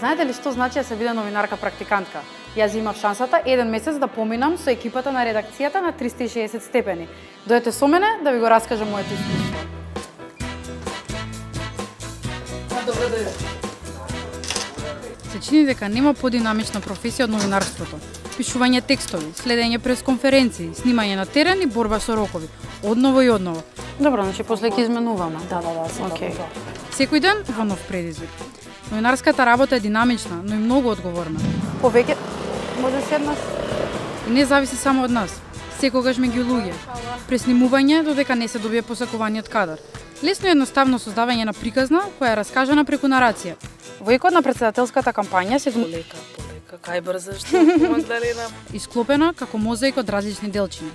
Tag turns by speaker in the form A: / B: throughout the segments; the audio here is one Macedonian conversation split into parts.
A: Знаете ли што значи да се биде новинарка практикантка? Јас имав шансата еден месец да поминам со екипата на редакцијата на 360 степени. Дојдете со мене да ви го раскажам моето искуство. Добро дојдете. Се чини дека нема подинамична професија од новинарството. Пишување текстови, следење пресконференции, снимање на терен и борба со рокови. Одново и одново. Добро, значи после ќе изменуваме.
B: Да, okay.
A: Секој ден во нов предизвик. Новинарската работа е динамична, но и многу одговорна.
B: Повеќе може седнаш.
A: И не зависи само од нас. Секогаш меѓу луѓе. Преснимување додека не се добие посакуваниот кадар. Лесно и едноставно создавање на приказна која е раскажана преку нарација. Во екот на претседателската кампања се
B: Полека, кај брзаш што Магдалена.
A: Исклопена како мозаик од различни делчини.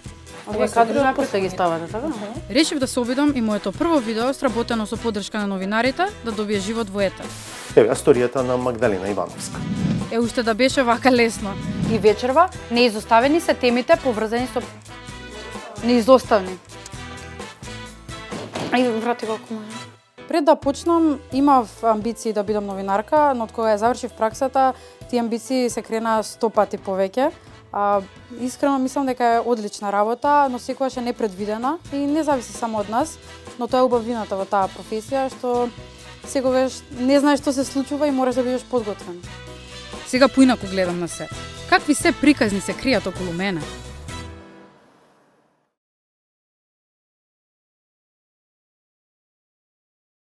B: Овие кадри после ги ставате, така?
A: Решив да се обидам и моето прво видео сработено со поддршка на новинарите да добие живот во етер.
C: Еве историјата на Магдалена Ивановска.
A: Уште да беше вака лесно. И вечерва неизоставени се темите поврзани со неизоставни. Ајде врати го ако може. Пред да почнам, имав амбиции да бидам новинарка, но од кога ја завршив праксата, тие амбиции се крена 100 пати повеќе. Искрено мислам дека е одлична работа, но секогаш е непредвидена и не зависи само од нас, но тоа е убавината во таа професија, што секогаш не знаеш што се случува и мораш да бидеш подготвен. Сега поинаку гледам на се. Какви се приказни се кријат околу мене?